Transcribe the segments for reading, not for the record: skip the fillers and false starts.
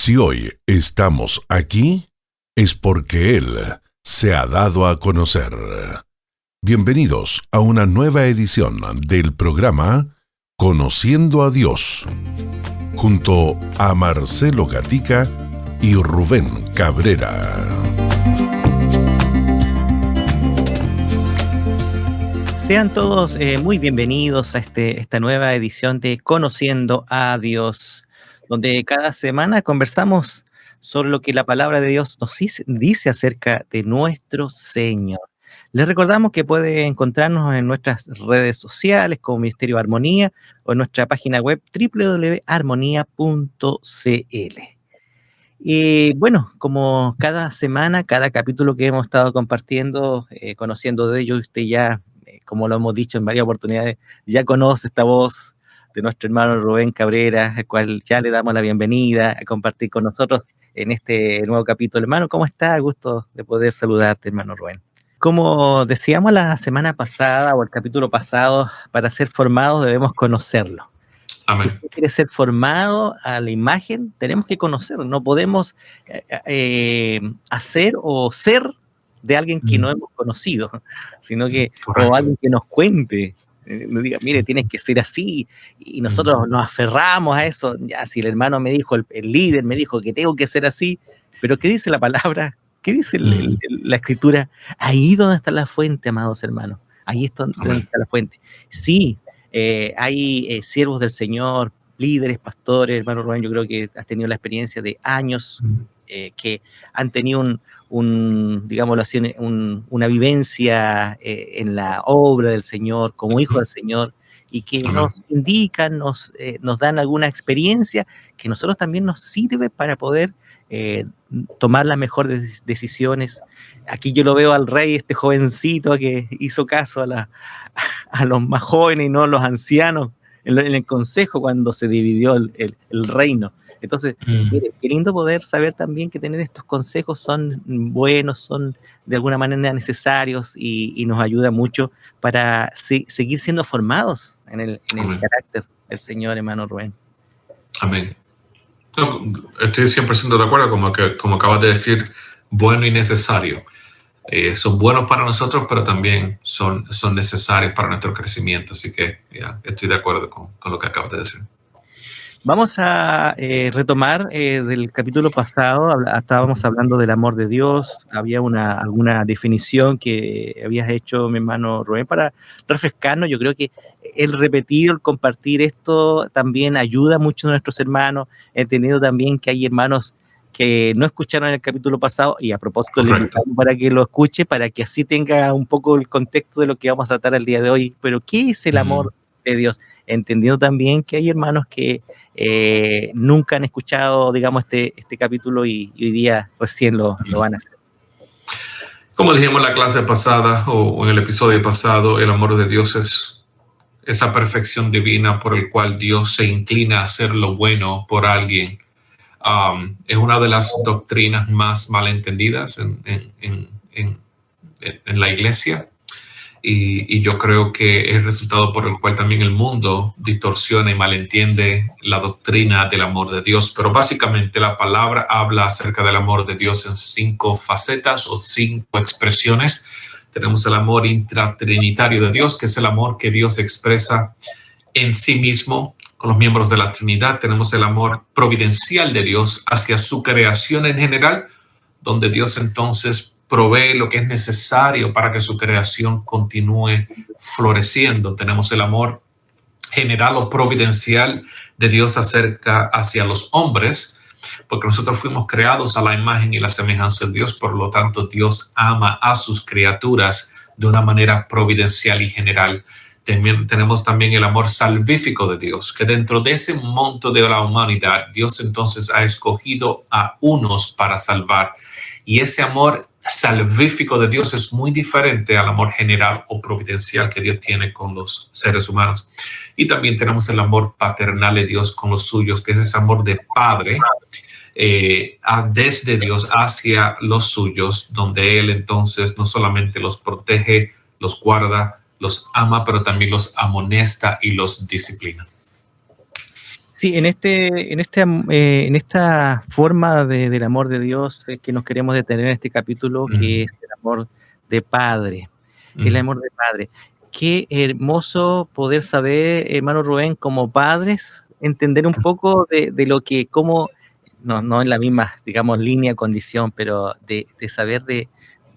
Si hoy estamos aquí, es porque Él se ha dado a conocer. Bienvenidos a una nueva edición del programa Conociendo a Dios, junto a Marcelo Gatica y Rubén Cabrera. Sean todos muy bienvenidos a esta nueva edición de Conociendo a Dios, donde cada semana conversamos sobre lo que la palabra de Dios nos dice acerca de nuestro Señor. Les recordamos que puede encontrarnos en nuestras redes sociales como Ministerio Armonía o en nuestra página web www.armonía.cl. Y bueno, como cada semana, cada capítulo que hemos estado compartiendo, conociendo de ellos, usted ya, como lo hemos dicho en varias oportunidades, ya conoce esta voz de nuestro hermano Rubén Cabrera, al cual ya le damos la bienvenida a compartir con nosotros en este nuevo capítulo. Hermano, ¿cómo está? Gusto de poder saludarte, hermano Rubén. Como decíamos la semana pasada o el capítulo pasado, para ser formados debemos conocerlo. Amén. Si usted quiere ser formado a la imagen, tenemos que conocerlo. No podemos hacer o ser de alguien que no hemos conocido, sino que, o alguien que nos cuente, nos diga, mire, tienes que ser así, y nosotros nos aferramos a eso. Ya, si el hermano me dijo, el líder me dijo que tengo que ser así, pero ¿qué dice la palabra? ¿Qué dice la escritura? Ahí donde está la fuente, amados hermanos. Ahí es donde está la fuente. Sí, hay siervos del Señor, líderes, pastores, hermano Rubén, yo creo que has tenido la experiencia de años que han tenido digámoslo así, una vivencia en la obra del Señor, como hijos del Señor, y que nos indican, nos dan alguna experiencia que a nosotros también nos sirve para poder tomar las mejores decisiones. Aquí yo lo veo al rey, este jovencito que hizo caso a los más jóvenes y no a los ancianos en el consejo cuando se dividió el reino. Entonces, mire, qué lindo poder saber también que tener estos consejos son buenos, son de alguna manera necesarios y nos ayuda mucho para seguir siendo formados en el carácter del Señor, hermano Rubén. Amén. No, estoy 100% de acuerdo, como acabas de decir, bueno y necesario. Son buenos para nosotros, pero también son necesarios para nuestro crecimiento. Así que estoy de acuerdo con lo que acabas de decir. Vamos a retomar del capítulo pasado. Estábamos hablando del amor de Dios. Había alguna definición que habías hecho, mi hermano Rubén, para refrescarnos. Yo creo que el repetir, el compartir esto también ayuda mucho a nuestros hermanos. He entendido también que hay hermanos que no escucharon el capítulo pasado y a propósito le invitamos para que lo escuche, para que así tenga un poco el contexto de lo que vamos a tratar el día de hoy. Pero ¿qué es el amor de Dios? Entendiendo también que hay hermanos que nunca han escuchado, digamos, este capítulo y hoy día recién lo van a hacer. Como dijimos en la clase pasada o en el episodio pasado, el amor de Dios es esa perfección divina por el cual Dios se inclina a hacer lo bueno por alguien. Es una de las doctrinas más malentendidas en la iglesia. Y yo creo que es el resultado por el cual también el mundo distorsiona y malentiende la doctrina del amor de Dios. Pero básicamente la palabra habla acerca del amor de Dios en 5 facetas o 5 expresiones. Tenemos el amor intratrinitario de Dios, que es el amor que Dios expresa en sí mismo con los miembros de la Trinidad. Tenemos el amor providencial de Dios hacia su creación en general, donde Dios entonces provee lo que es necesario para que su creación continúe floreciendo. Tenemos el amor general o providencial de Dios hacia los hombres, porque nosotros fuimos creados a la imagen y la semejanza de Dios, por lo tanto Dios ama a sus criaturas de una manera providencial y general. Tenemos también el amor salvífico de Dios, que dentro de ese monto de la humanidad, Dios entonces ha escogido a unos para salvar. Y ese amor salvífico de Dios es muy diferente al amor general o providencial que Dios tiene con los seres humanos. Y también tenemos el amor paternal de Dios con los suyos, que es ese amor de padre desde Dios hacia los suyos, donde Él entonces no solamente los protege, los guarda, los ama, pero también los amonesta y los disciplina. Sí, en esta forma del amor de Dios que nos queremos detener en este capítulo, que es el amor de padre, el amor de padre. Qué hermoso poder saber, hermano Rubén, como padres, entender un poco de lo que, cómo, no en la misma, digamos, línea, condición, pero de saber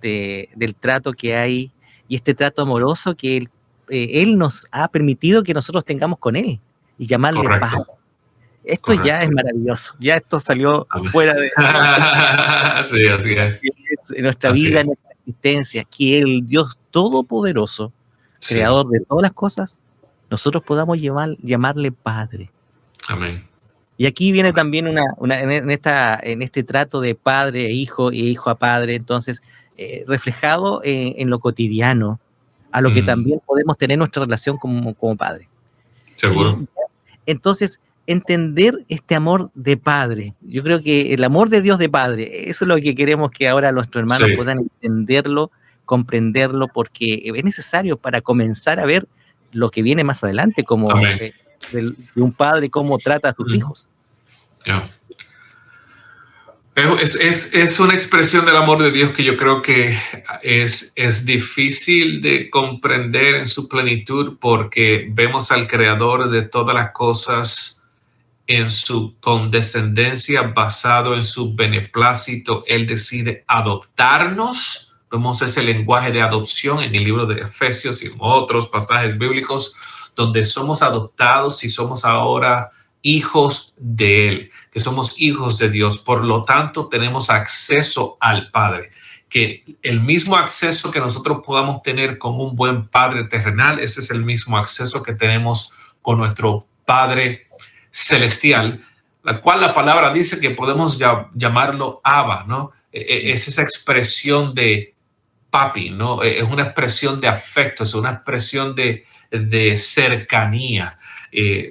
del trato que hay y este trato amoroso que Él nos ha permitido que nosotros tengamos con Él y llamarle padre. Esto Correcto. Ya es maravilloso, ya esto salió fuera de sí, así es. En nuestra vida, en nuestra existencia, que el Dios Todopoderoso, creador de todas las cosas, nosotros podamos llamarle Padre. Amén. Y aquí viene también en este trato de padre a hijo y hijo a padre, entonces, reflejado en lo cotidiano, a lo que también podemos tener nuestra relación como padre. Seguro. Y entonces, entender este amor de padre. Yo creo que el amor de Dios de padre, eso es lo que queremos que ahora nuestros hermanos puedan entenderlo, comprenderlo, porque es necesario para comenzar a ver lo que viene más adelante, como de un padre, cómo trata a sus hijos. Yeah. Es una expresión del amor de Dios que yo creo que es difícil de comprender en su plenitud, porque vemos al creador de todas las cosas en su condescendencia, basado en su beneplácito. Él decide adoptarnos. Vemos ese lenguaje de adopción en el libro de Efesios y en otros pasajes bíblicos donde somos adoptados y somos ahora hijos de Él, que somos hijos de Dios. Por lo tanto, tenemos acceso al Padre, que el mismo acceso que nosotros podamos tener con un buen Padre terrenal, ese es el mismo acceso que tenemos con nuestro Padre celestial, la cual la palabra dice que podemos llamarlo Abba, ¿no? Es esa expresión de papi, ¿no? Es una expresión de afecto, es una expresión de cercanía.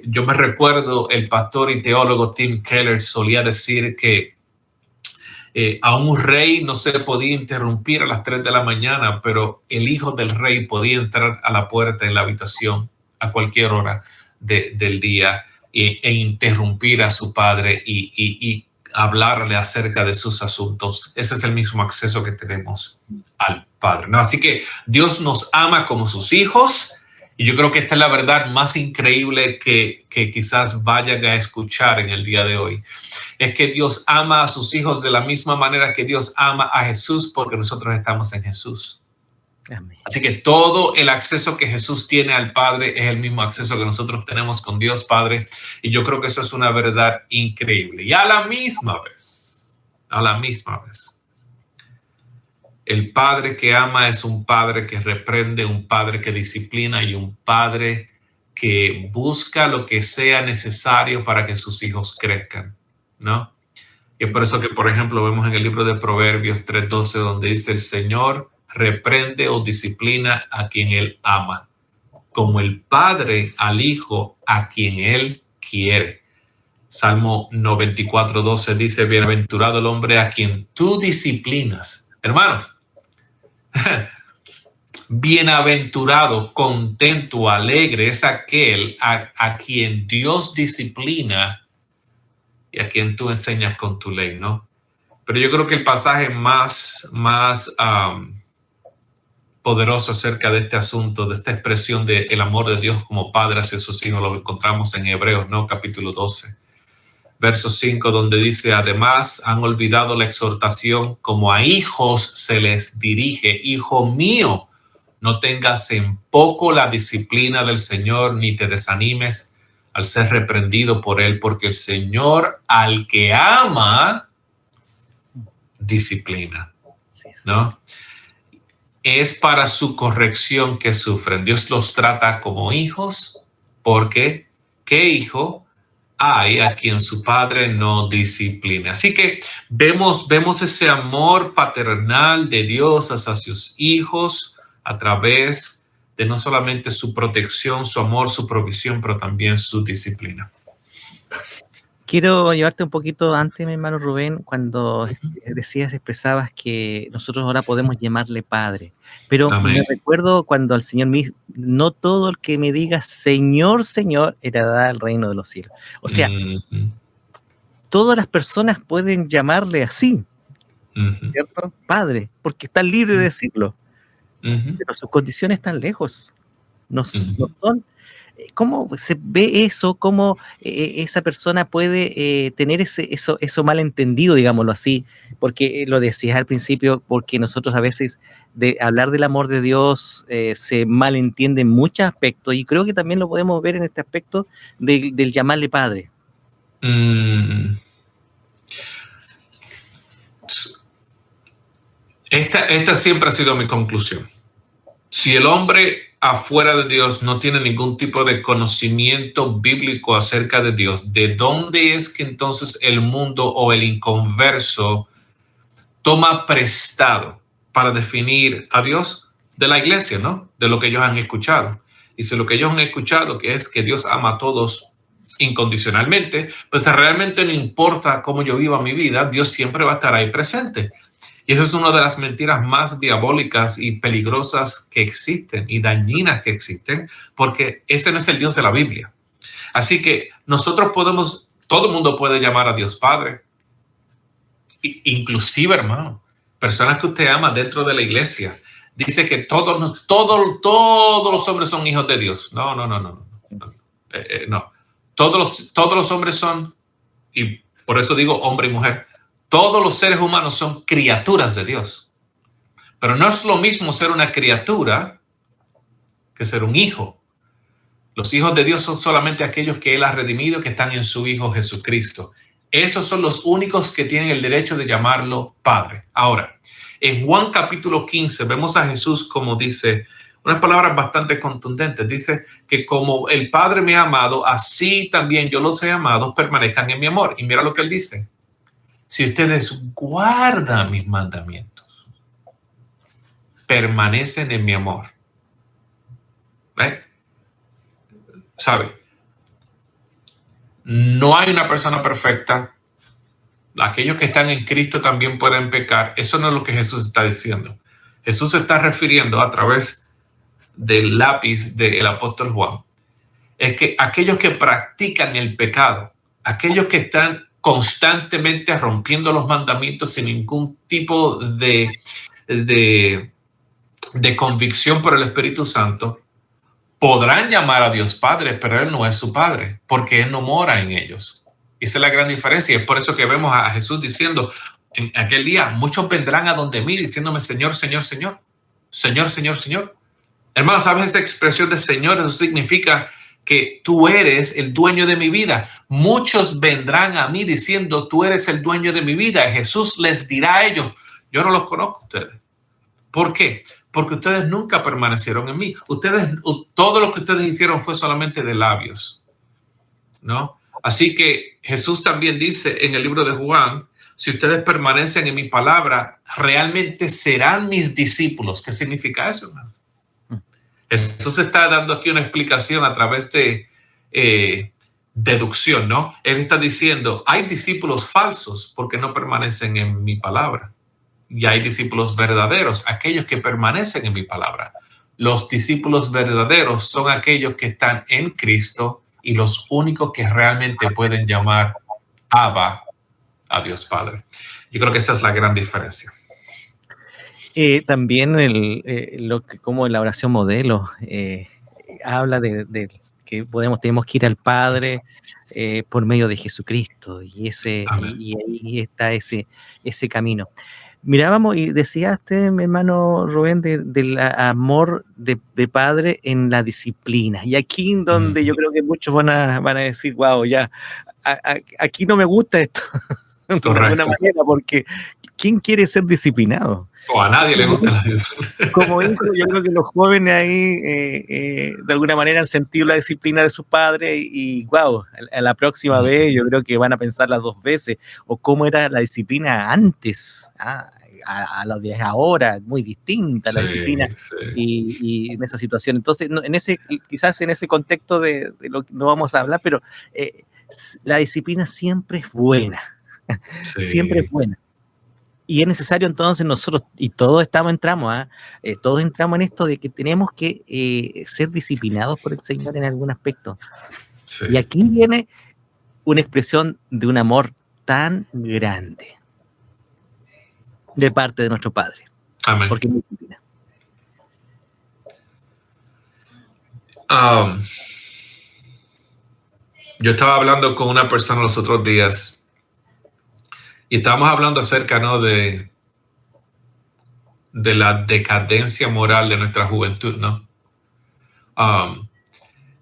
Yo me recuerdo, el pastor y teólogo Tim Keller solía decir que a un rey no se le podía interrumpir a las 3 de la mañana, pero el hijo del rey podía entrar a la puerta en la habitación a cualquier hora del día e interrumpir a su padre y hablarle acerca de sus asuntos. Ese es el mismo acceso que tenemos al Padre, ¿no? Así que Dios nos ama como sus hijos. Y yo creo que esta es la verdad más increíble que quizás vayan a escuchar en el día de hoy. Es que Dios ama a sus hijos de la misma manera que Dios ama a Jesús, porque nosotros estamos en Jesús. Amén. Así que todo el acceso que Jesús tiene al Padre es el mismo acceso que nosotros tenemos con Dios Padre. Y yo creo que eso es una verdad increíble. Y a la misma vez, el padre que ama es un padre que reprende, un padre que disciplina y un padre que busca lo que sea necesario para que sus hijos crezcan, ¿no? Y es por eso que, por ejemplo, vemos en el libro de Proverbios 3:12, donde dice: el Señor reprende o disciplina a quien Él ama, como el padre al hijo a quien Él quiere. Salmo 94:12 dice: bienaventurado el hombre a quien tú disciplinas. Hermanos, bienaventurado, contento, alegre es aquel a quien Dios disciplina y a quien tú enseñas con tu ley, ¿no? Pero yo creo que el pasaje más poderoso acerca de este asunto, de esta expresión del amor de Dios como padre hacia sus hijos, lo encontramos en Hebreos, ¿no? Capítulo 12. Verso 5, donde dice: además han olvidado la exhortación, como a hijos se les dirige: hijo mío, no tengas en poco la disciplina del Señor, ni te desanimes al ser reprendido por Él, porque el Señor al que ama, disciplina, ¿no? Es para su corrección que sufren. Dios los trata como hijos, porque ¿qué hijo hay a quien su padre no disciplina? Así que vemos ese amor paternal de Dios hacia sus hijos a través de no solamente su protección, su amor, su provisión, pero también su disciplina. Quiero llevarte un poquito antes, mi hermano Rubén, cuando expresabas que nosotros ahora podemos llamarle Padre. Pero Amén. me recuerdo cuando al Señor me dijo, no todo el que me diga Señor, Señor, heredará el reino de los cielos. O sea, todas las personas pueden llamarle así, ¿cierto? Padre, porque están libres de decirlo. Pero sus condiciones están lejos. No son. ¿Cómo se ve eso? ¿Cómo esa persona puede tener eso malentendido, digámoslo así? Porque lo decías al principio, porque nosotros a veces de hablar del amor de Dios se malentiende en muchos aspectos, y creo que también lo podemos ver en este aspecto del llamarle Padre. Esta siempre ha sido mi conclusión. Si el hombre afuera de Dios no tiene ningún tipo de conocimiento bíblico acerca de Dios, ¿de dónde es que entonces el mundo o el inconverso toma prestado para definir a Dios? De la iglesia, ¿no? De lo que ellos han escuchado. Y si lo que ellos han escuchado, que es que Dios ama a todos incondicionalmente, pues realmente no importa cómo yo viva mi vida, Dios siempre va a estar ahí presente. Y eso es una de las mentiras más diabólicas y peligrosas que existen y dañinas que existen, porque ese no es el Dios de la Biblia. Así que nosotros todo el mundo puede llamar a Dios Padre. Inclusive, hermano, personas que usted ama dentro de la iglesia. Dice que todos los hombres son hijos de Dios. No. Todos los hombres son, y por eso digo hombre y mujer, todos los seres humanos son criaturas de Dios. Pero no es lo mismo ser una criatura que ser un hijo. Los hijos de Dios son solamente aquellos que Él ha redimido, que están en su Hijo Jesucristo. Esos son los únicos que tienen el derecho de llamarlo Padre. Ahora, en Juan capítulo 15 vemos a Jesús como dice, unas palabras bastante contundentes. Dice que como el Padre me ha amado, así también yo los he amado, permanezcan en mi amor. Y mira lo que Él dice. Si ustedes guardan mis mandamientos, permanecen en mi amor. ¿Sabe? No hay una persona perfecta. Aquellos que están en Cristo también pueden pecar. Eso no es lo que Jesús está diciendo. Jesús se está refiriendo a través del lápiz del apóstol Juan. Es que aquellos que practican el pecado, aquellos que están constantemente rompiendo los mandamientos sin ningún tipo de convicción por el Espíritu Santo, podrán llamar a Dios Padre, pero Él no es su Padre, porque Él no mora en ellos. Esa es la gran diferencia. Es por eso que vemos a Jesús diciendo en aquel día, muchos vendrán a donde mí diciéndome, Señor, Señor, Señor. Señor, Señor, Señor. Hermanos, ¿sabes esa expresión de Señor? Eso significa que tú eres el dueño de mi vida. Muchos vendrán a mí diciendo, tú eres el dueño de mi vida. Y Jesús les dirá a ellos, yo no los conozco a ustedes. ¿Por qué? Porque ustedes nunca permanecieron en mí. Todo lo que ustedes hicieron fue solamente de labios, ¿no? Así que Jesús también dice en el libro de Juan, si ustedes permanecen en mi palabra, realmente serán mis discípulos. ¿Qué significa eso, hermano? Jesús está dando aquí una explicación a través de deducción, ¿no? Él está diciendo, hay discípulos falsos porque no permanecen en mi palabra. Y hay discípulos verdaderos, aquellos que permanecen en mi palabra. Los discípulos verdaderos son aquellos que están en Cristo y los únicos que realmente pueden llamar Abba a Dios Padre. Yo creo que esa es la gran diferencia. También como la oración modelo habla de que tenemos que ir al Padre por medio de Jesucristo, y ahí está ese camino. Mirábamos y decías, mi hermano Rubén, del amor de padre en la disciplina. Y aquí donde yo creo que muchos van a decir, wow, ya, aquí no me gusta esto, de alguna manera, porque ¿quién quiere ser disciplinado? O a nadie le gusta la disciplina. Como hijo, yo creo que los jóvenes ahí de alguna manera han sentido la disciplina de sus padres y wow, a la próxima vez yo creo que van a pensarla 2 veces, o cómo era la disciplina antes, a lo de ahora, muy distinta la disciplina. Y en esa situación. Entonces, quizás en ese contexto de lo que no vamos a hablar, pero la disciplina siempre es buena, Sí. siempre es buena. Y es necesario entonces nosotros, y todos entramos en esto de que tenemos que ser disciplinados por el Señor en algún aspecto. Sí. Y aquí viene una expresión de un amor tan grande de parte de nuestro Padre. Amén. Porque es disciplina. Yo estaba hablando con una persona los otros días y estábamos hablando acerca, ¿no?, de la decadencia moral de nuestra juventud, ¿no?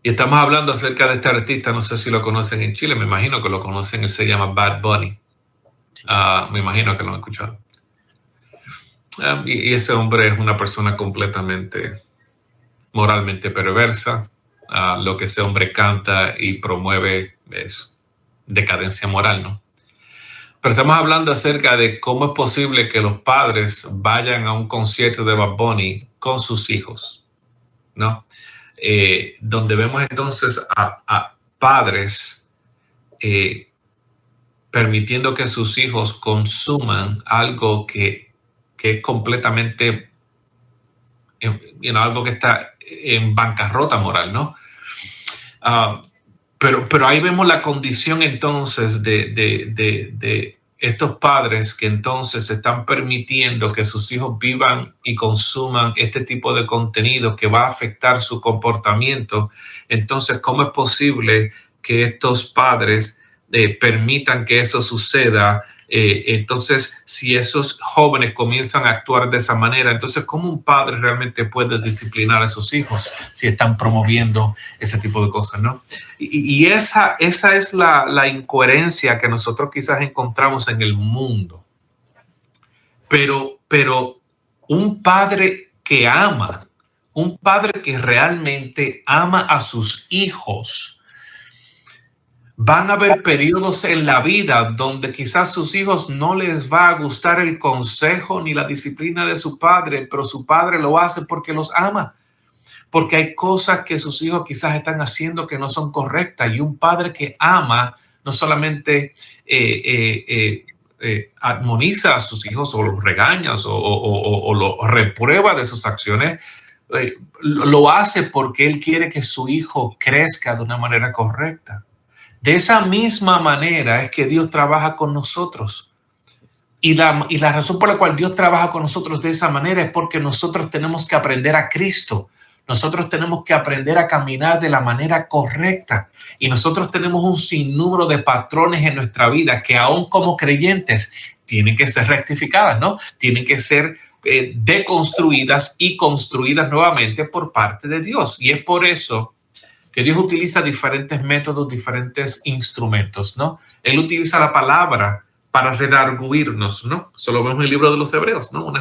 Y estamos hablando acerca de este artista, no sé si lo conocen en Chile, me imagino que lo conocen, él se llama Bad Bunny. Me imagino que lo han escuchado. Y ese hombre es una persona completamente moralmente perversa. Lo que ese hombre canta y promueve es decadencia moral, ¿no? Pero estamos hablando acerca de cómo es posible que los padres vayan a un concierto de Bad Bunny con sus hijos, ¿no? Donde vemos entonces a padres permitiendo que sus hijos consuman algo que es completamente, algo que está en bancarrota moral, ¿no? Pero ahí vemos la condición entonces de estos padres que entonces están permitiendo que sus hijos vivan y consuman este tipo de contenido que va a afectar su comportamiento. Entonces, ¿cómo es posible que estos padres permitan que eso suceda? Entonces, si esos jóvenes comienzan a actuar de esa manera, entonces, ¿cómo un padre realmente puede disciplinar a sus hijos si están promoviendo ese tipo de cosas, ¿no? Y esa es la incoherencia que nosotros quizás encontramos en el mundo. Pero un padre que ama, un padre que realmente ama a sus hijos, van a haber periodos en la vida donde quizás sus hijos no les va a gustar el consejo ni la disciplina de su padre, pero su padre lo hace porque los ama, porque hay cosas que sus hijos quizás están haciendo que no son correctas. Y un padre que ama no solamente admoniza a sus hijos o los regaña o los reprueba de sus acciones, lo hace porque él quiere que su hijo crezca de una manera correcta. De esa misma manera es que Dios trabaja con nosotros. Y la razón por la cual Dios trabaja con nosotros de esa manera es porque nosotros tenemos que aprender a Cristo. Nosotros tenemos que aprender a caminar de la manera correcta. Y nosotros tenemos un sinnúmero de patrones en nuestra vida que aún como creyentes tienen que ser rectificadas, ¿no? Tienen que ser deconstruidas y construidas nuevamente por parte de Dios. Y es por eso que Dios utiliza diferentes métodos, diferentes instrumentos, ¿no? Él utiliza la palabra para redarguirnos, ¿no? Eso lo vemos en el libro de los Hebreos, ¿no?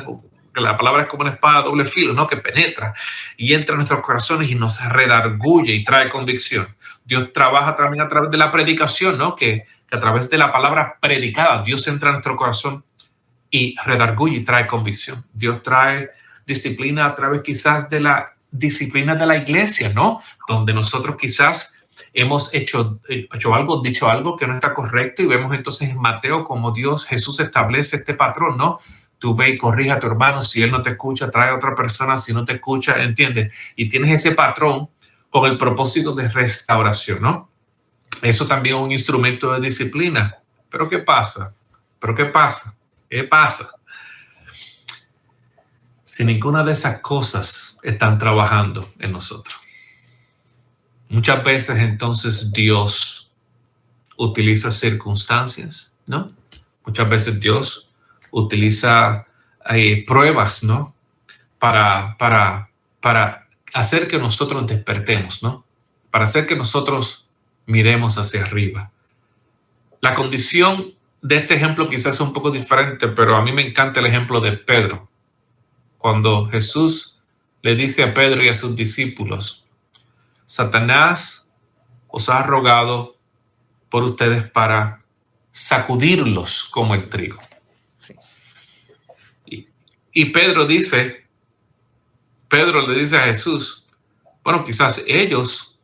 Que la palabra es como una espada de doble filo, ¿no? Que penetra y entra en nuestros corazones y nos redarguye y trae convicción. Dios trabaja también a través de la predicación, ¿no? Que a través de la palabra predicada, Dios entra en nuestro corazón y redarguye y trae convicción. Dios trae disciplina a través quizás de la disciplina de la iglesia, ¿no? Donde nosotros quizás hemos hecho algo, dicho algo que no está correcto, y vemos entonces en Mateo como Jesús establece este patrón, ¿no? Tú ve y corrige a tu hermano, si él no te escucha, trae a otra persona, si no te escucha, ¿entiendes? Y tienes ese patrón con el propósito de restauración, ¿no? Eso también es un instrumento de disciplina. ¿Pero qué pasa? ¿Qué pasa? Si ninguna de esas cosas están trabajando en nosotros. Muchas veces entonces Dios utiliza circunstancias, ¿no? Muchas veces Dios utiliza pruebas, ¿no? Para hacer que nosotros despertemos, ¿no? Para hacer que nosotros miremos hacia arriba. La condición de este ejemplo quizás es un poco diferente, pero a mí me encanta el ejemplo de Pedro. Cuando Jesús le dice a Pedro y a sus discípulos, Satanás os ha rogado por ustedes para sacudirlos como el trigo. Sí. Y Pedro le dice a Jesús, bueno, quizás ellos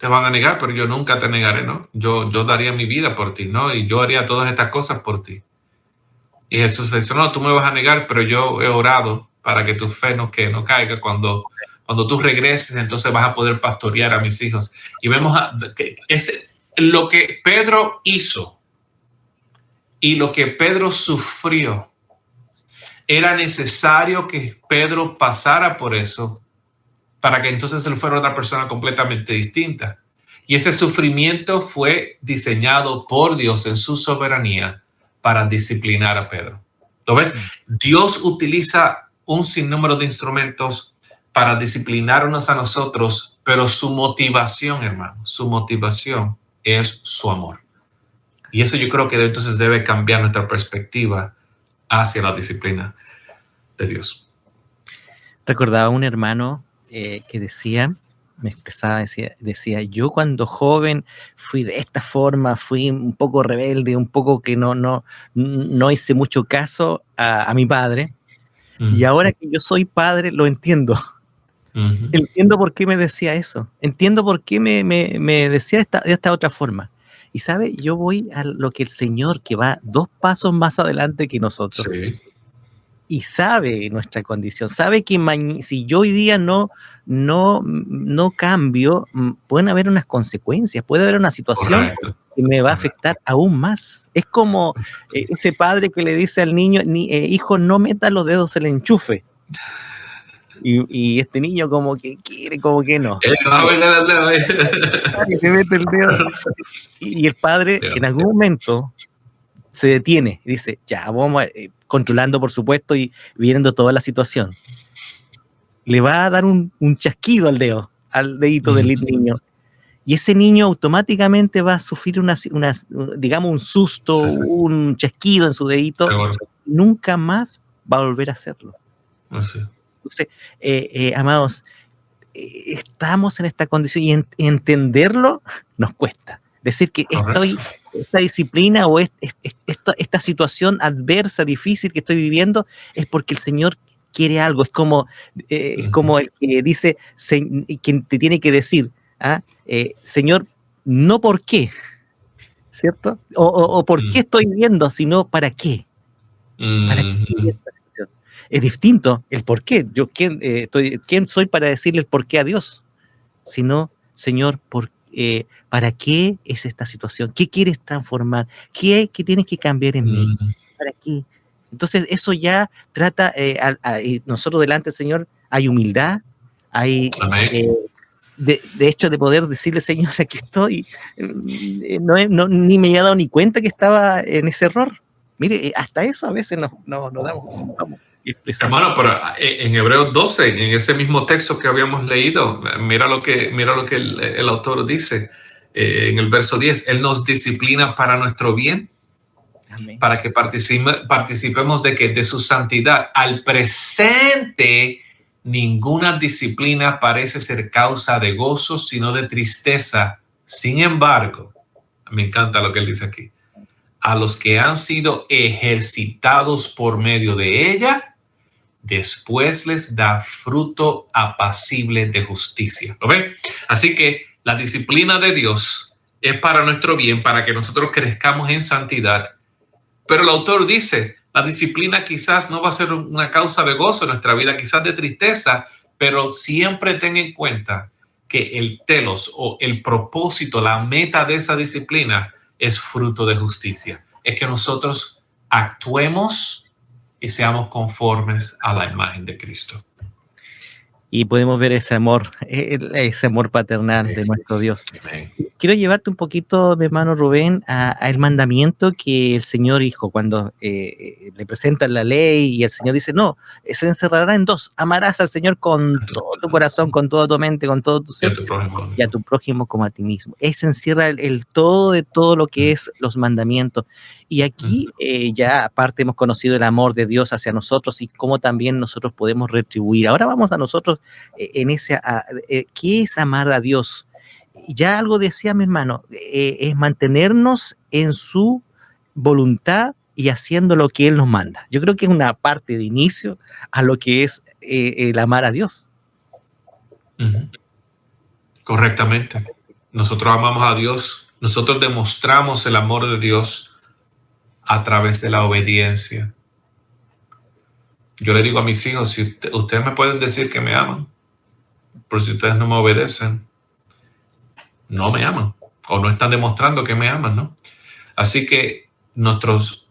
te van a negar, pero yo nunca te negaré, ¿no? Yo daría mi vida por ti, ¿no? Y yo haría todas estas cosas por ti. Y Jesús dice, no, tú me vas a negar, pero yo he orado para que tu fe no caiga. Cuando tú regreses, entonces vas a poder pastorear a mis hijos. Y vemos que es lo que Pedro hizo y lo que Pedro sufrió. Era necesario que Pedro pasara por eso para que entonces él fuera otra persona completamente distinta. Y ese sufrimiento fue diseñado por Dios en su soberanía para disciplinar a Pedro. ¿Lo ves? Dios utiliza un sinnúmero de instrumentos para disciplinarnos a nosotros, pero su motivación, hermano, su motivación es su amor. Y eso yo creo que entonces debe cambiar nuestra perspectiva hacia la disciplina de Dios. Recordaba un hermano que me expresaba, decía, yo cuando joven fui de esta forma, fui un poco rebelde, un poco que no hice mucho caso a mi padre, y ahora que yo soy padre lo entiendo. Entiendo por qué me decía eso, entiendo por qué me decía de esta otra forma. Y sabe, yo voy a lo que el Señor, que va 2 pasos más adelante que nosotros, Sí. Y sabe nuestra condición, sabe que si yo hoy día no cambio, pueden haber unas consecuencias, puede haber una situación Correcto. que me va a afectar aún más. Es como ese padre que le dice al niño, hijo, no meta los dedos en el enchufe. Y este niño como que quiere, como que no. Y se mete el dedo. Y el padre en algún momento se detiene y dice, ya, vamos controlando, por supuesto, y viendo toda la situación. Le va a dar un chasquido al dedito del niño. Y ese niño automáticamente va a sufrir digamos, un susto, Sí. un chasquido en su dedito. Nunca más va a volver a hacerlo. Sí. Entonces, amados, estamos en esta condición y entenderlo nos cuesta. Decir que esta disciplina o esta situación adversa, difícil que estoy viviendo es porque el Señor quiere algo. Es como el que dice, quien te tiene que decir, Señor, no por qué, ¿cierto? O por qué estoy viviendo, sino para qué. ¿Para qué esta situación? Es distinto el por qué. Yo, ¿quién soy para decirle el por qué a Dios? Sino, Señor, ¿para qué es esta situación? ¿Qué quieres transformar? ¿Qué tienes que cambiar en mí? ¿Para qué? Entonces, eso ya trata, nosotros delante del Señor hay humildad, hay, de hecho, de poder decirle, Señor, aquí estoy, ni me había dado ni cuenta que estaba en ese error. Mire, hasta eso a veces nos damos. Hermano, pero en Hebreos 12, en ese mismo texto que habíamos leído, mira lo que el autor dice en el verso 10, Él nos disciplina para nuestro bien, Amén. Para que participemos de su santidad. Al presente, ninguna disciplina parece ser causa de gozo, sino de tristeza. Sin embargo, me encanta lo que él dice aquí, a los que han sido ejercitados por medio de ella, después les da fruto apacible de justicia. ¿Lo ven? Así que la disciplina de Dios es para nuestro bien, para que nosotros crezcamos en santidad. Pero el autor dice, la disciplina quizás no va a ser una causa de gozo en nuestra vida, quizás de tristeza, pero siempre ten en cuenta que el telos o el propósito, la meta de esa disciplina es fruto de justicia. Es que nosotros actuemos y seamos conformes a la imagen de Cristo. Y podemos ver ese amor paternal de nuestro Dios. Amén. Quiero llevarte un poquito, mi hermano Rubén, al mandamiento que el Señor dijo cuando le presentan la ley y el Señor dice, no, se encerrará en 2, amarás al Señor con todo tu corazón, con toda tu mente, con todo tu ser, y a tu prójimo como a ti mismo. Se encierra el todo de todo lo que es los mandamientos. Y aquí ya aparte hemos conocido el amor de Dios hacia nosotros y cómo también nosotros podemos retribuir. Ahora vamos a nosotros en ¿qué es amar a Dios? Ya algo decía mi hermano, es mantenernos en su voluntad y haciendo lo que Él nos manda. Yo creo que es una parte de inicio a lo que es el amar a Dios. Correctamente. nosotros amamos a Dios, nosotros demostramos el amor de Dios a través de la obediencia. Yo le digo a mis hijos, si ustedes me pueden decir que me aman, pero si ustedes no me obedecen, no me aman o no están demostrando que me aman, ¿no? Así que nosotros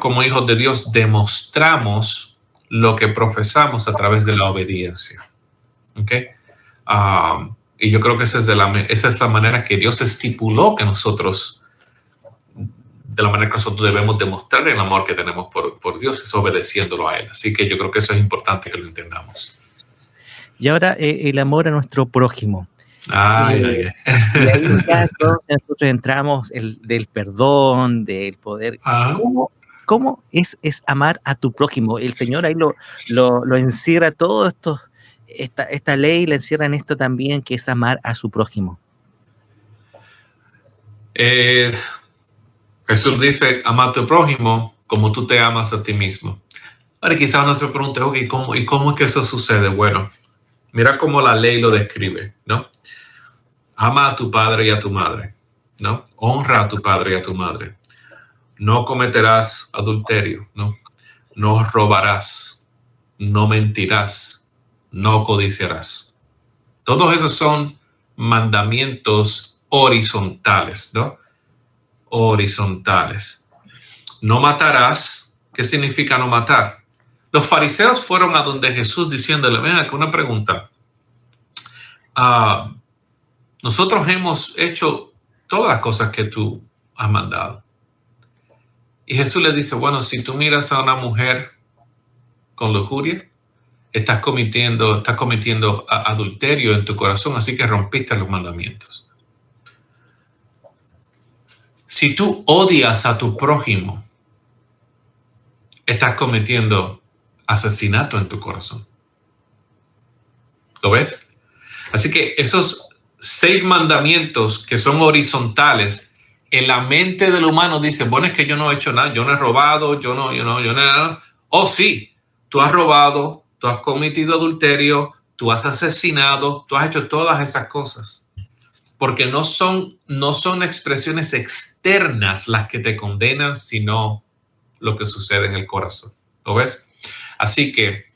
como hijos de Dios demostramos lo que profesamos a través de la obediencia. ¿Okay? Y yo creo que esa es la manera que Dios estipuló que nosotros, de la manera que nosotros debemos demostrar el amor que tenemos por Dios, es obedeciéndolo a Él. Así que yo creo que eso es importante que lo entendamos. Y ahora el amor a nuestro prójimo. Y ahí ya todos nosotros entramos del perdón, del poder. ¿Cómo es amar a tu prójimo? El Señor ahí lo encierra todo esto, esta ley la encierra en esto también, que es amar a su prójimo. Jesús dice, ama a tu prójimo como tú te amas a ti mismo. Ahora quizás uno se pregunte, okay, ¿cómo es que eso sucede? Bueno, mira cómo la ley lo describe, ¿no? Ama a tu padre y a tu madre, ¿no? Honra a tu padre y a tu madre. No cometerás adulterio, ¿no? No robarás, no mentirás, no codiciarás. Todos esos son mandamientos horizontales, ¿no? Horizontales. No matarás. ¿Qué significa no matar? Los fariseos fueron a donde Jesús diciéndole, ven acá, una pregunta. Nosotros hemos hecho todas las cosas que tú has mandado. Y Jesús le dice, bueno, si tú miras a una mujer con lujuria, estás cometiendo adulterio en tu corazón, así que rompiste los mandamientos. Si tú odias a tu prójimo, estás cometiendo asesinato en tu corazón. ¿Lo ves? Así que esos 6 mandamientos que son horizontales, en la mente del humano dice, bueno, es que yo no he hecho nada, yo no he robado, yo no nada. Oh, sí, tú has robado, tú has cometido adulterio, tú has asesinado, tú has hecho todas esas cosas. Porque no son expresiones externas las que te condenan, sino lo que sucede en el corazón. ¿Lo ves? Así que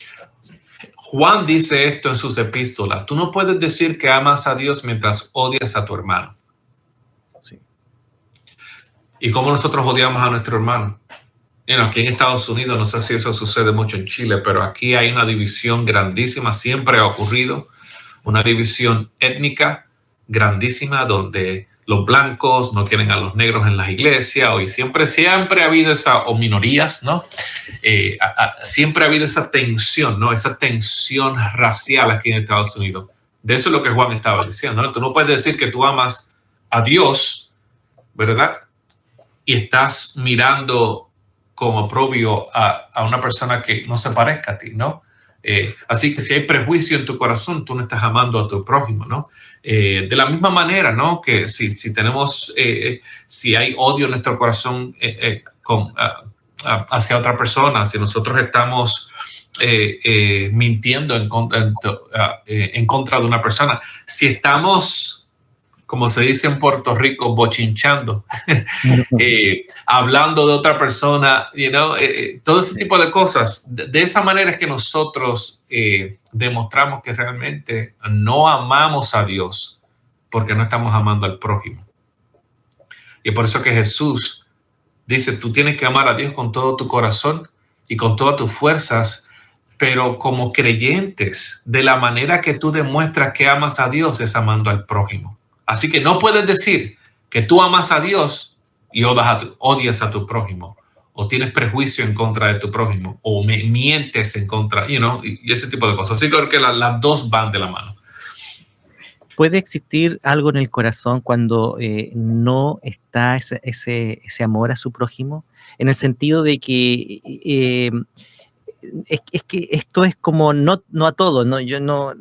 Juan dice esto en sus epístolas. Tú no puedes decir que amas a Dios mientras odias a tu hermano. Sí. ¿Y cómo nosotros odiamos a nuestro hermano? Aquí en Estados Unidos, no sé si eso sucede mucho en Chile, pero aquí hay una división grandísima, siempre ha ocurrido, una división étnica grandísima donde los blancos no quieren a los negros en las iglesias, y siempre ha habido o minorías, ¿no? Siempre ha habido esa tensión, ¿no? Esa tensión racial aquí en Estados Unidos. De eso es lo que Juan estaba diciendo, ¿no? Tú no puedes decir que tú amas a Dios, ¿verdad? Y estás mirando como oprobio a una persona que no se parezca a ti, ¿no? Así que si hay prejuicio en tu corazón, tú no estás amando a tu prójimo, ¿no? De la misma manera, ¿no? Que si hay odio en nuestro corazón hacia otra persona, si nosotros estamos mintiendo en contra de una persona, si estamos, como se dice en Puerto Rico, bochinchando, hablando de otra persona, todo ese tipo de cosas. De esa manera es que nosotros demostramos que realmente no amamos a Dios porque no estamos amando al prójimo. Y por eso que Jesús dice, tú tienes que amar a Dios con todo tu corazón y con todas tus fuerzas, pero como creyentes, de la manera que tú demuestras que amas a Dios es amando al prójimo. Así que no puedes decir que tú amas a Dios y odias a tu prójimo, o tienes prejuicio en contra de tu prójimo, o mientes en contra, y ese tipo de cosas. Así que creo que las dos van de la mano. ¿Puede existir algo en el corazón cuando no está ese amor a su prójimo? En el sentido de que es que esto es como no a todos, ¿no? Yo no,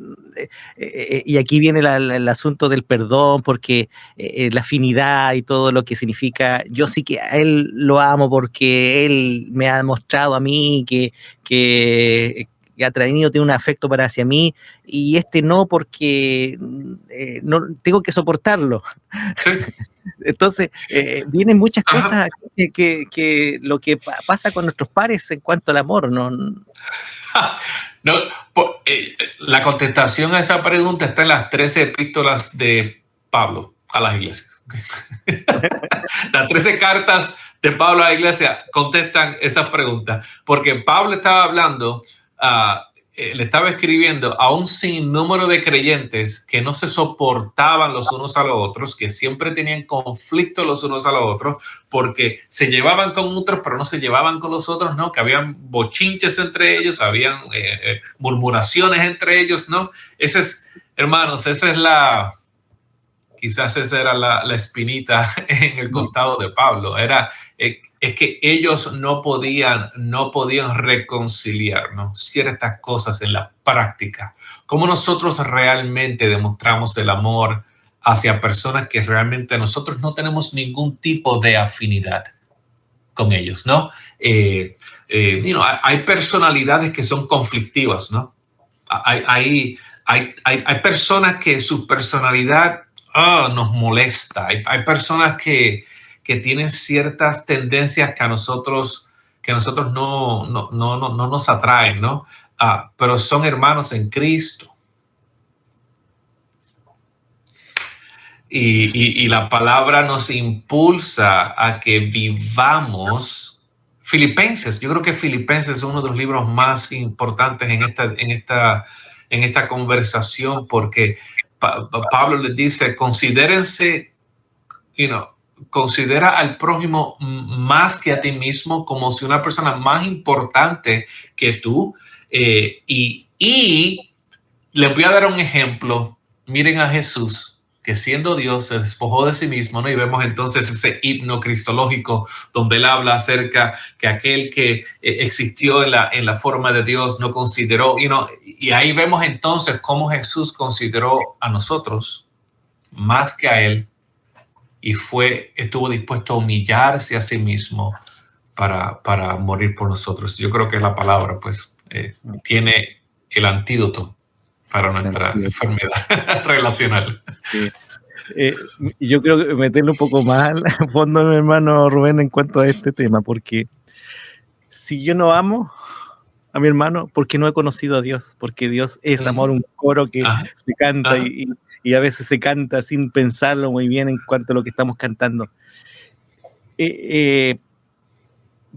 y aquí viene el asunto del perdón, porque la afinidad y todo lo que significa, yo sí que a él lo amo porque él me ha mostrado a mí que ha tenido tiene un afecto para hacia mí, y este no, porque no tengo que soportarlo. Sí. Entonces, vienen muchas Ajá. cosas que lo que pasa con nuestros pares en cuanto al amor, ¿no? No, la contestación a esa pregunta está en las 13 epístolas de Pablo a las iglesias. Las 13 cartas de Pablo a la iglesia contestan esas preguntas, porque Pablo estaba hablando, le estaba escribiendo a un sinnúmero de creyentes que no se soportaban los unos a los otros, que siempre tenían conflictos los unos a los otros, porque se llevaban con otros, pero no se llevaban con los otros, ¿no? Que habían bochinches entre ellos, habían murmuraciones entre ellos, ¿no? Hermanos, quizás esa era la espinita en el costado de Pablo. Es que ellos no podían reconciliar, ¿no? Ciertas cosas en la práctica. ¿Cómo nosotros realmente demostramos el amor hacia personas que realmente nosotros no tenemos ningún tipo de afinidad con ellos, ¿no? Hay personalidades que son conflictivas, ¿no? Hay personas que su personalidad nos molesta. Hay personas que tienen ciertas tendencias que a nosotros no nos atraen, ¿no? Pero son hermanos en Cristo. Y la palabra nos impulsa a que vivamos. Filipenses, yo creo que Filipenses es uno de los libros más importantes en esta conversación, porque Pablo les dice, considérense, considera al prójimo más que a ti mismo, como si una persona más importante que tú. Y les voy a dar un ejemplo. Miren a Jesús, que siendo Dios se despojó de sí mismo, ¿no? Y vemos entonces ese himno cristológico donde él habla acerca que aquel que existió en la forma de Dios no consideró, y ahí vemos entonces cómo Jesús consideró a nosotros más que a él, y estuvo dispuesto a humillarse a sí mismo para morir por nosotros. Yo creo que la palabra pues tiene el antídoto para nuestra enfermedad relacional. Sí. Yo creo que meterle un poco más al fondo, mi hermano Rubén, en cuanto a este tema, porque si yo no amo a mi hermano, porque no he conocido a Dios, porque Dios es amor, un coro que se canta y a veces se canta sin pensarlo muy bien en cuanto a lo que estamos cantando.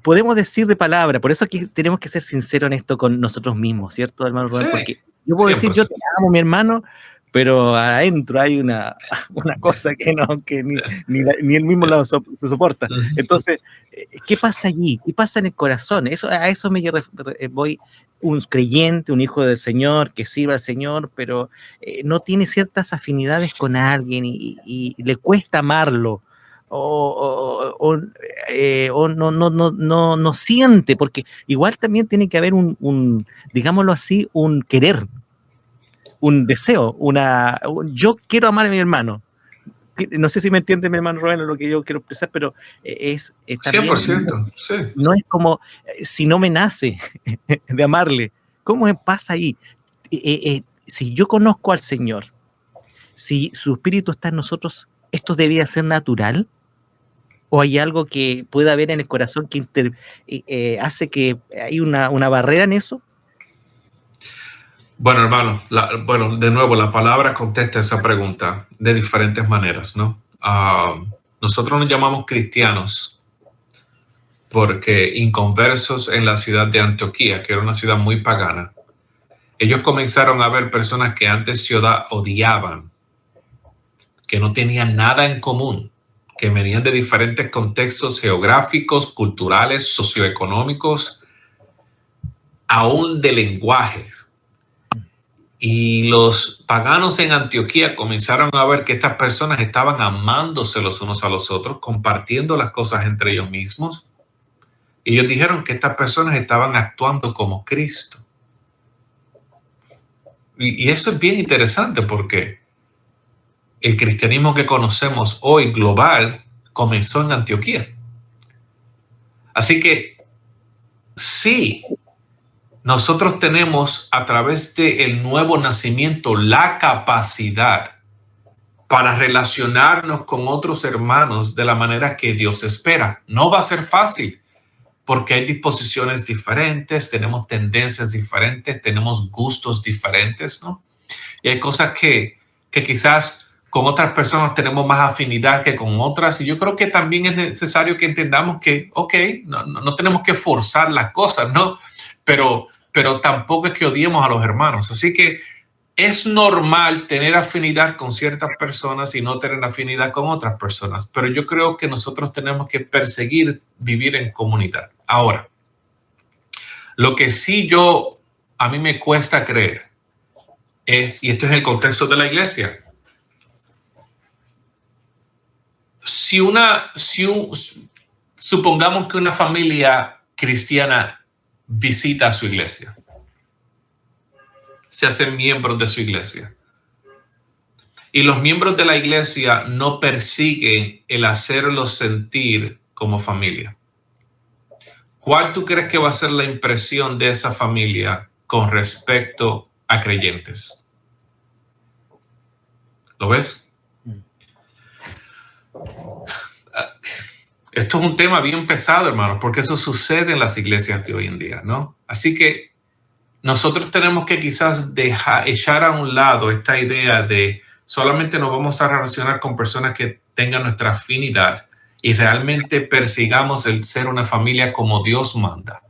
Podemos decir de palabra, por eso aquí tenemos que ser sinceros en esto con nosotros mismos, ¿cierto, hermano Rubén? Sí, porque yo puedo decir, yo te amo, mi hermano, pero adentro hay una cosa que ni él mismo se soporta. Entonces, ¿qué pasa allí? ¿Qué pasa en el corazón? A eso me voy. Un creyente, un hijo del Señor, que sirve al Señor, pero no tiene ciertas afinidades con alguien y le cuesta amarlo. O no siente, porque igual también tiene que haber digámoslo así, un querer, un deseo, yo quiero amar a mi hermano. No sé si me entiende mi hermano Rubén lo que yo quiero expresar, pero es también, 100%, sí. No es como si no me nace de amarle. ¿Cómo pasa ahí? Si yo conozco al Señor, si su Espíritu está en nosotros, ¿esto debía ser natural? ¿O hay algo que pueda haber en el corazón que hace que hay una barrera en eso? Bueno, hermano, de nuevo, la palabra contesta esa pregunta de diferentes maneras, ¿no? Nosotros nos llamamos cristianos porque inconversos en la ciudad de Antioquía, que era una ciudad muy pagana, ellos comenzaron a ver personas que antes se odiaban, que no tenían nada en común, que venían de diferentes contextos geográficos, culturales, socioeconómicos, aún de lenguajes. Y los paganos en Antioquía comenzaron a ver que estas personas estaban amándose los unos a los otros, compartiendo las cosas entre ellos mismos. Y ellos dijeron que estas personas estaban actuando como Cristo. Y eso es bien interesante porque el cristianismo que conocemos hoy global comenzó en Antioquía. Así que sí, nosotros tenemos a través del nuevo nacimiento la capacidad para relacionarnos con otros hermanos de la manera que Dios espera. No va a ser fácil porque hay disposiciones diferentes, tenemos tendencias diferentes, tenemos gustos diferentes, ¿no? Y hay cosas que quizás con otras personas tenemos más afinidad que con otras. Y yo creo que también es necesario que entendamos que, no tenemos que forzar las cosas, ¿no? Pero tampoco es que odiemos a los hermanos. Así que es normal tener afinidad con ciertas personas y no tener afinidad con otras personas, pero yo creo que nosotros tenemos que perseguir vivir en comunidad. Ahora, lo que sí a mí me cuesta creer es, y esto es el contexto de la iglesia, supongamos que una familia cristiana visita a su iglesia, se hacen miembros de su iglesia. Y los miembros de la iglesia no persiguen el hacerlos sentir como familia. ¿Cuál tú crees que va a ser la impresión de esa familia con respecto a creyentes? ¿Lo ves? Esto es un tema bien pesado, hermano, porque eso sucede en las iglesias de hoy en día, ¿no? Así que nosotros tenemos que quizás echar a un lado esta idea de solamente nos vamos a relacionar con personas que tengan nuestra afinidad y realmente persigamos el ser una familia como Dios manda,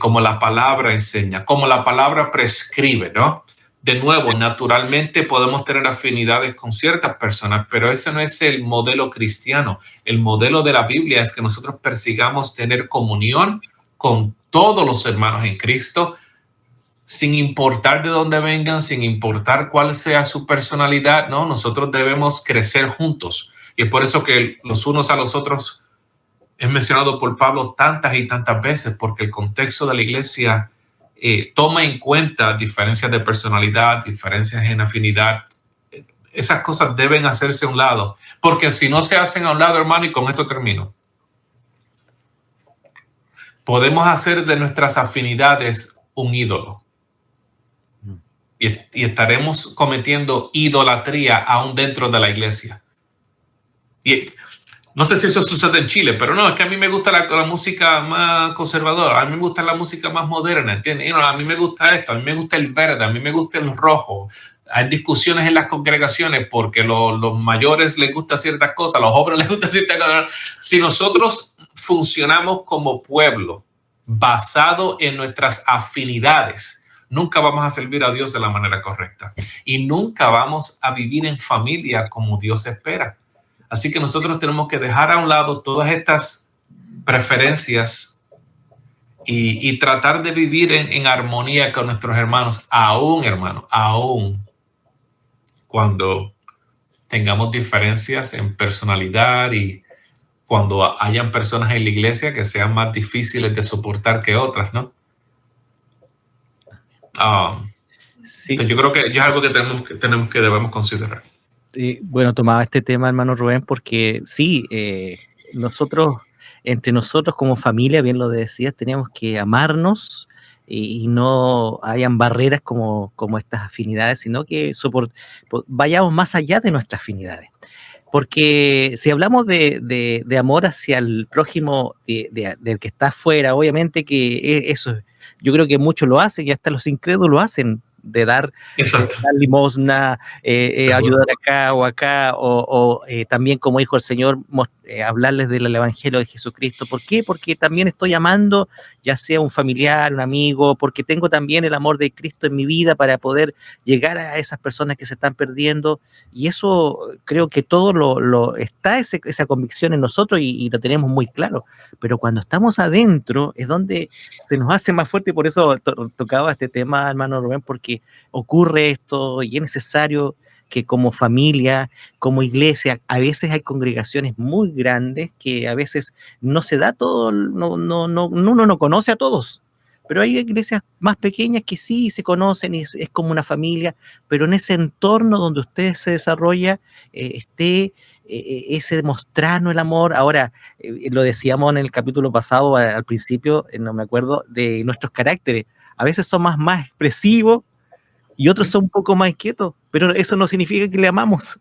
como la palabra enseña, como la palabra prescribe, ¿no? De nuevo, naturalmente podemos tener afinidades con ciertas personas, pero ese no es el modelo cristiano. El modelo de la Biblia es que nosotros persigamos tener comunión con todos los hermanos en Cristo, sin importar de dónde vengan, sin importar cuál sea su personalidad, ¿no? Nosotros debemos crecer juntos. Y es por eso que los unos a los otros es mencionado por Pablo tantas y tantas veces, porque el contexto de la iglesia toma en cuenta diferencias de personalidad, diferencias en afinidad. Esas cosas deben hacerse a un lado, porque si no se hacen a un lado, hermano, y con esto termino, podemos hacer de nuestras afinidades un ídolo. Y estaremos cometiendo idolatría aún dentro de la iglesia. Y no sé si eso sucede en Chile, pero no, es que a mí me gusta la música más conservadora, a mí me gusta la música más moderna, ¿entiendes? A mí me gusta esto, a mí me gusta el verde, a mí me gusta el rojo. Hay discusiones en las congregaciones porque los mayores les gusta ciertas cosas, a los jóvenes les gusta ciertas cosas. Si nosotros funcionamos como pueblo basado en nuestras afinidades, nunca vamos a servir a Dios de la manera correcta y nunca vamos a vivir en familia como Dios espera. Así que nosotros tenemos que dejar a un lado todas estas preferencias y tratar de vivir en armonía con nuestros hermanos, aún cuando tengamos diferencias en personalidad y cuando hayan personas en la iglesia que sean más difíciles de soportar que otras, ¿no? Sí. Yo creo que es algo que debemos considerar. Bueno, tomaba este tema, hermano Rubén, porque sí, entre nosotros como familia, bien lo decías, tenemos que amarnos y no hayan barreras como estas afinidades, sino que vayamos más allá de nuestras afinidades. Porque si hablamos de amor hacia el prójimo del que está afuera, obviamente que eso, yo creo que muchos lo hacen y hasta los incrédulos lo hacen, de dar limosna, ayudar acá o también, como dijo el Señor, hablarles del Evangelio de Jesucristo. ¿Por qué? Porque también estoy amando, ya sea un familiar, un amigo, porque tengo también el amor de Cristo en mi vida para poder llegar a esas personas que se están perdiendo, y eso creo que todo está esa convicción en nosotros y lo tenemos muy claro, pero cuando estamos adentro es donde se nos hace más fuerte, y por eso tocaba este tema, hermano Rubén, porque ocurre esto y es necesario que como familia, como iglesia, a veces hay congregaciones muy grandes que a veces no se da todo, uno no conoce a todos, pero hay iglesias más pequeñas que sí se conocen y es como una familia, pero en ese entorno donde usted se desarrolla, esté ese mostrarnos el amor. Ahora, lo decíamos en el capítulo pasado, al principio, no me acuerdo, de nuestros caracteres. A veces son más expresivos y otros son un poco más quietos, pero eso no significa que le amamos.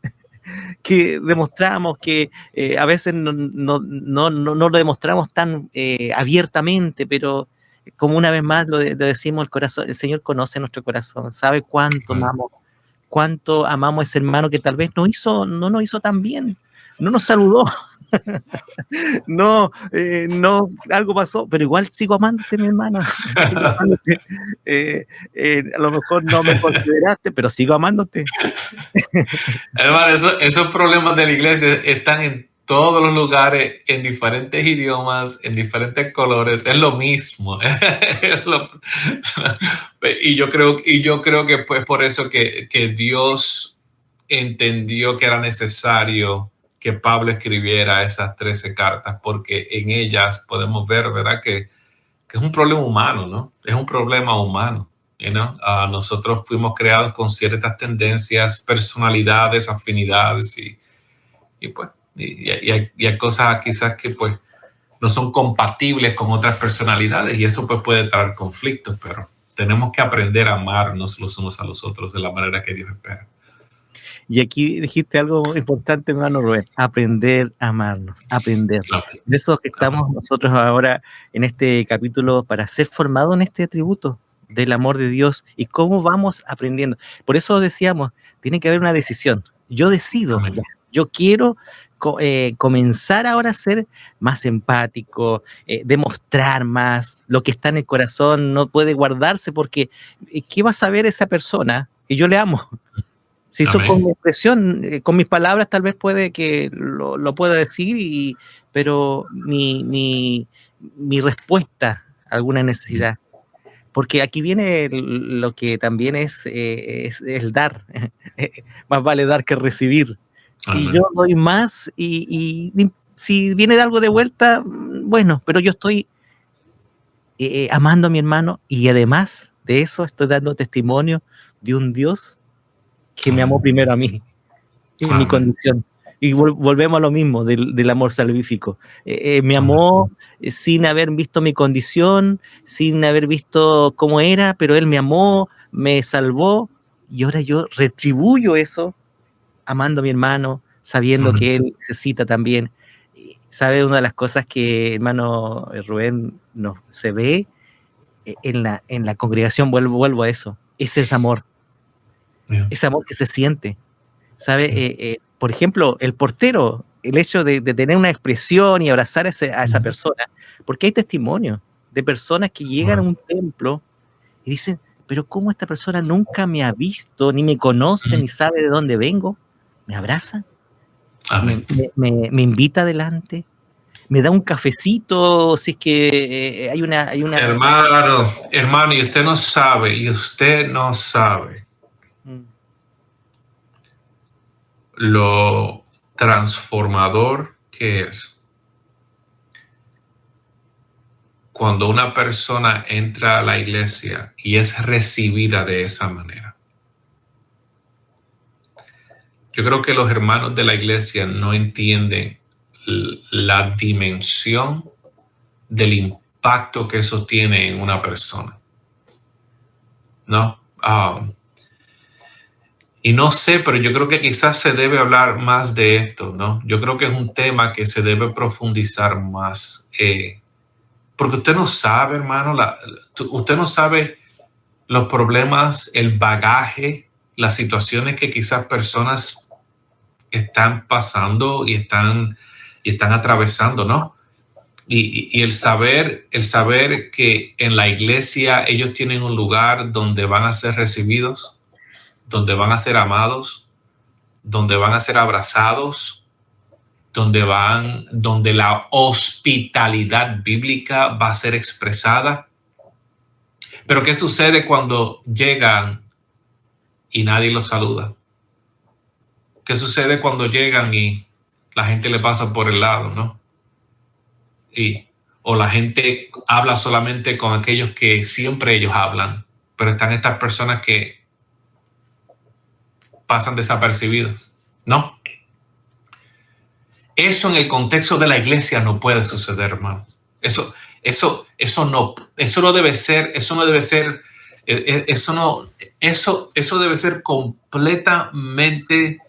Que demostramos que a veces no lo demostramos tan abiertamente, pero como una vez más lo decimos, el Señor conoce nuestro corazón, sabe cuánto amamos a ese hermano que tal vez no nos hizo tan bien, no nos saludó. No, algo pasó, pero igual sigo amándote, mi hermana. A lo mejor no me consideraste, pero sigo amándote. Hermano, esos problemas de la iglesia están en todos los lugares, en diferentes idiomas, en diferentes colores. Es lo mismo. y yo creo que pues por eso que Dios entendió que era necesario que Pablo escribiera esas 13 cartas, porque en ellas podemos ver, ¿verdad?, que es un problema humano, ¿no? Es un problema humano. Nosotros fuimos creados con ciertas tendencias, personalidades, afinidades y pues hay cosas quizás que pues no son compatibles con otras personalidades y eso pues puede traer conflictos, pero tenemos que aprender a amarnos los unos a los otros de la manera que Dios espera. Y aquí dijiste algo importante, hermano Rubén, aprender a amarnos, aprender. De eso que estamos nosotros ahora en este capítulo para ser formados en este atributo del amor de Dios y cómo vamos aprendiendo. Por eso decíamos, tiene que haber una decisión. Yo decido, yo quiero comenzar ahora a ser más empático, demostrar más lo que está en el corazón, no puede guardarse porque ¿qué va a saber esa persona que yo le amo? Si eso con mi expresión, con mis palabras tal vez puede que lo pueda decir, pero mi respuesta a alguna necesidad. Porque aquí viene lo que también es el dar. Más vale dar que recibir. Y yo doy más y si viene de algo de vuelta, bueno, pero yo estoy amando a mi hermano y además de eso estoy dando testimonio de un Dios que me amó primero a mí, en mi condición. Y volvemos a lo mismo del amor salvífico. Me amó sin haber visto mi condición, sin haber visto cómo era, pero Él me amó, me salvó, y ahora yo retribuyo eso amando a mi hermano, sabiendo que Él necesita también. ¿Sabe? Una de las cosas que, hermano Rubén, se ve en la congregación, vuelvo a eso, ese es amor. Ese amor que se siente, ¿sabe? Por ejemplo, el portero, el hecho de tener una expresión y abrazar a esa persona, porque hay testimonios de personas que llegan a un templo y dicen, pero ¿cómo esta persona nunca me ha visto, ni me conoce, ni sabe de dónde vengo? Me abraza, me invita adelante, me da un cafecito, si es que hay una... Hermano, y usted no sabe lo transformador que es cuando una persona entra a la iglesia y es recibida de esa manera. Yo creo que los hermanos de la iglesia no entienden la dimensión del impacto que eso tiene en una persona, ¿no? Y no sé, pero yo creo que quizás se debe hablar más de esto, ¿no? Yo creo que es un tema que se debe profundizar más. Porque usted no sabe, hermano, usted no sabe los problemas, el bagaje, las situaciones que quizás personas están pasando y están atravesando, ¿no? Y el saber que en la iglesia ellos tienen un lugar donde van a ser recibidos, donde van a ser amados, donde van a ser abrazados, donde la hospitalidad bíblica va a ser expresada. Pero ¿qué sucede cuando llegan y nadie los saluda? ¿Qué sucede cuando llegan y la gente le pasa por el lado, no? o la gente habla solamente con aquellos que siempre ellos hablan, pero están estas personas que pasan desapercibidos. No. Eso en el contexto de la iglesia no puede suceder, hermano. Eso debe ser completamente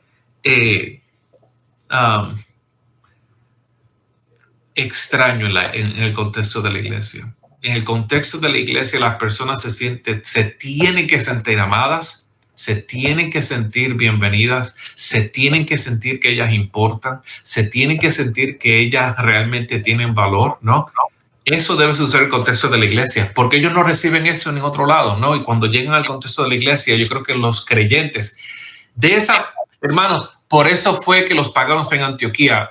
extraño en el contexto de la iglesia. En el contexto de la iglesia, las personas se tienen que sentir amadas, se tienen que sentir bienvenidas, se tienen que sentir que ellas importan, se tienen que sentir que ellas realmente tienen valor, ¿no? Eso debe suceder en el contexto de la iglesia, porque ellos no reciben eso en otro lado, ¿no? Y cuando llegan al contexto de la iglesia, yo creo que los creyentes hermanos, por eso fue que los paganos en Antioquía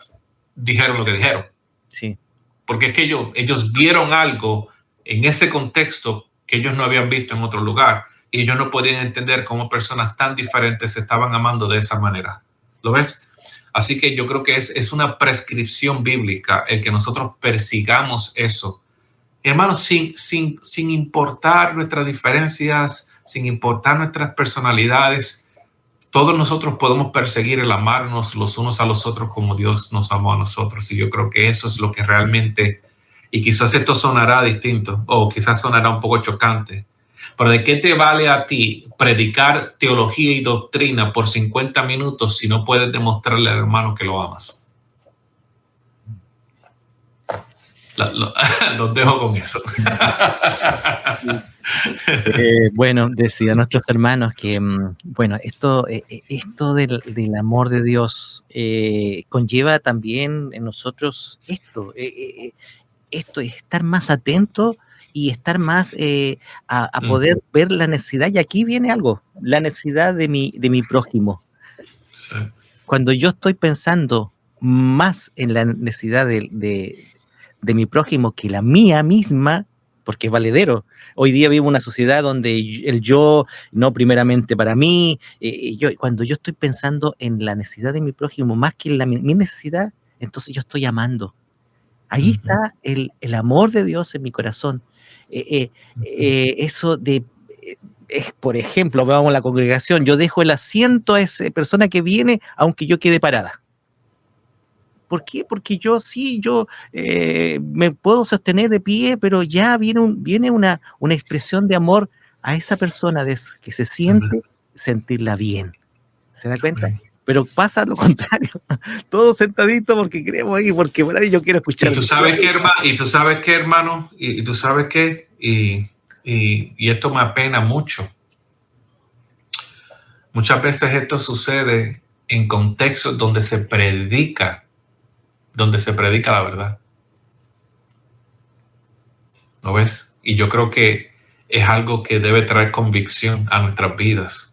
dijeron lo que dijeron. Sí. Porque es que ellos vieron algo en ese contexto que ellos no habían visto en otro lugar, y ellos no podían entender cómo personas tan diferentes se estaban amando de esa manera. ¿Lo ves? Así que yo creo que es una prescripción bíblica el que nosotros persigamos eso. Hermanos, sin importar nuestras diferencias, sin importar nuestras personalidades, todos nosotros podemos perseguir el amarnos los unos a los otros como Dios nos amó a nosotros. Y yo creo que eso es lo que realmente, y quizás esto sonará distinto o quizás sonará un poco chocante, pero ¿de qué te vale a ti predicar teología y doctrina por 50 minutos si no puedes demostrarle al hermano que lo amas? Los dejo con eso. Bueno, decía nuestros hermanos que, bueno, esto del amor de Dios conlleva también en nosotros esto es estar más atento y estar más a poder ver la necesidad. Y aquí viene algo, la necesidad de mi prójimo. Sí. Cuando yo estoy pensando más en la necesidad de mi prójimo que la mía misma, porque es valedero. Hoy día vivo en una sociedad donde el yo, no primeramente para mí, cuando yo estoy pensando en la necesidad de mi prójimo más que en mi necesidad, entonces yo estoy amando. Ahí está el amor de Dios en mi corazón. Eso por ejemplo, vamos a la congregación, yo dejo el asiento a esa persona que viene, aunque yo quede parada. ¿Por qué? Porque yo me puedo sostener de pie, pero ya viene una expresión de amor a esa persona que se siente sentirla bien. ¿Se da cuenta? Pero pasa lo contrario. Todos sentaditos porque queremos ir, porque por ahí yo quiero escuchar. Y tú sabes qué, hermano, y tú sabes qué, y esto me apena mucho. Muchas veces esto sucede en contextos donde se predica la verdad. ¿Lo ves? Y yo creo que es algo que debe traer convicción a nuestras vidas.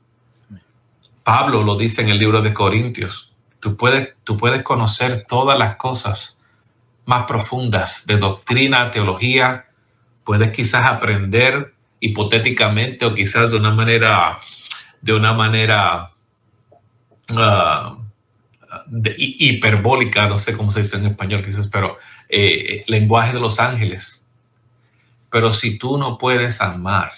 Pablo lo dice en el libro de Corintios. Tú puedes conocer todas las cosas más profundas de doctrina, teología. Puedes quizás aprender hipotéticamente o quizás de una manera hiperbólica, no sé cómo se dice en español quizás, pero lenguaje de los ángeles. Pero si tú no puedes amar,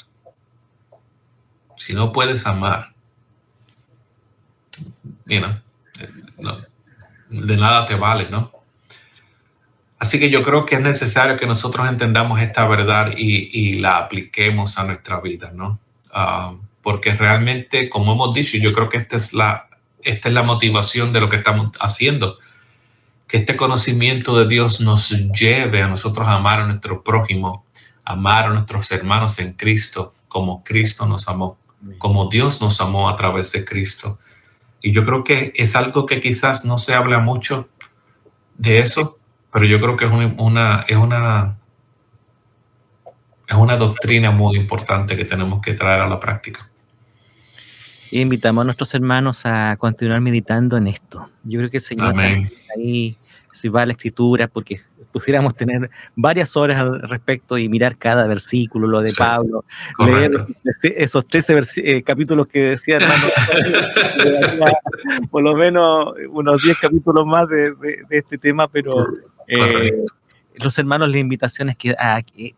no, de nada te vale, ¿no? Así que yo creo que es necesario que nosotros entendamos esta verdad y la apliquemos a nuestra vida, ¿no? Porque realmente, como hemos dicho, yo creo que esta es la motivación de lo que estamos haciendo. Que este conocimiento de Dios nos lleve a nosotros a amar a nuestro prójimo, amar a nuestros hermanos en Cristo, como Cristo nos amó, como Dios nos amó a través de Cristo. Y yo creo que es algo que quizás no se habla mucho de eso, pero yo creo que es una doctrina muy importante que tenemos que traer a la práctica. Y invitamos a nuestros hermanos a continuar meditando en esto. Yo creo que el Señor ahí se va a la Escritura, porque pudiéramos tener varias horas al respecto y mirar cada versículo, lo de Pablo, correcto. Leer esos 13 capítulos que decía, hermano, por lo menos unos 10 capítulos más de este tema, pero los hermanos, la invitación es que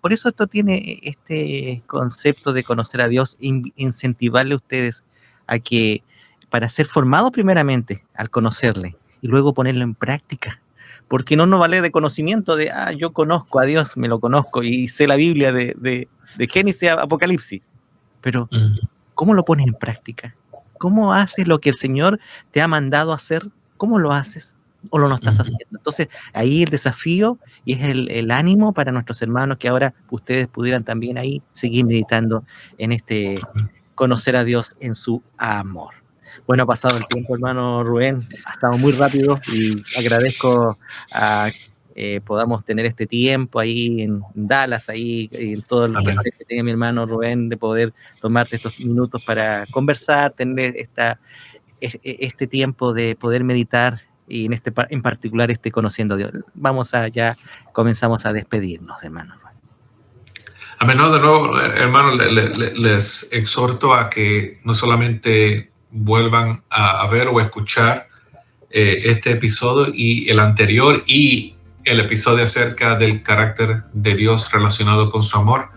por eso esto tiene este concepto de conocer a Dios, incentivarle a ustedes a que, para ser formados primeramente al conocerle y luego ponerlo en práctica, porque no nos vale de conocimiento de, yo conozco a Dios, me lo conozco y sé la Biblia de Génesis a Apocalipsis, pero ¿cómo lo pones en práctica? ¿Cómo haces lo que el Señor te ha mandado a hacer? ¿Cómo lo haces? ¿O lo no estás haciendo? Entonces, ahí el desafío y es el ánimo para nuestros hermanos, que ahora ustedes pudieran también ahí seguir meditando en este conocer a Dios en su amor. Bueno, ha pasado el tiempo, hermano Rubén, ha estado muy rápido y agradezco a podamos tener este tiempo ahí en Dallas, ahí en todo el que tenga mi hermano Rubén, de poder tomarte estos minutos para conversar, tener este tiempo de poder meditar y en particular conociendo a Dios. Comenzamos a despedirnos, hermano. Amén. De nuevo, hermano, les exhorto a que no solamente vuelvan a ver o escuchar este episodio y el anterior y el episodio acerca del carácter de Dios relacionado con su amor,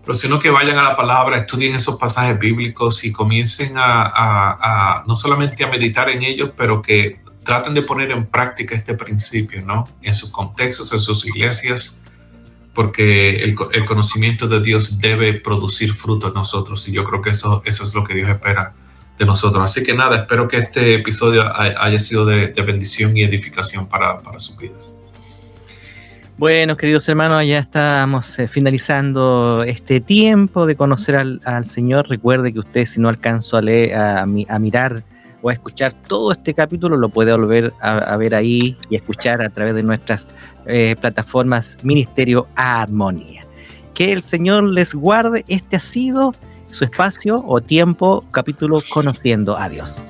pero sino que vayan a la palabra, estudien esos pasajes bíblicos y comiencen a no solamente a meditar en ellos, pero que traten de poner en práctica este principio, ¿no? En sus contextos, en sus iglesias, porque el conocimiento de Dios debe producir fruto en nosotros, y yo creo que eso es lo que Dios espera de nosotros. Así que nada, espero que este episodio haya sido de bendición y edificación para sus vidas. Bueno, queridos hermanos, ya estamos finalizando este tiempo de conocer al Señor. Recuerde que usted, si no alcanzó a leer, a mirar o a escuchar todo este capítulo, lo puede volver a ver ahí y escuchar a través de nuestras plataformas Ministerio Armonía. Que el Señor les guarde. Este ha sido su espacio o tiempo, capítulo Conociendo a Dios.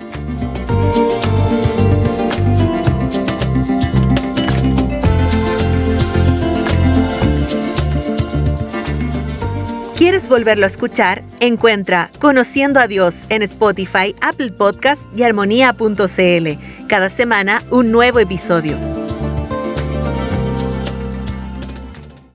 ¿Quieres volverlo a escuchar? Encuentra Conociendo a Dios en Spotify, Apple Podcast y armonía.cl. Cada semana un nuevo episodio.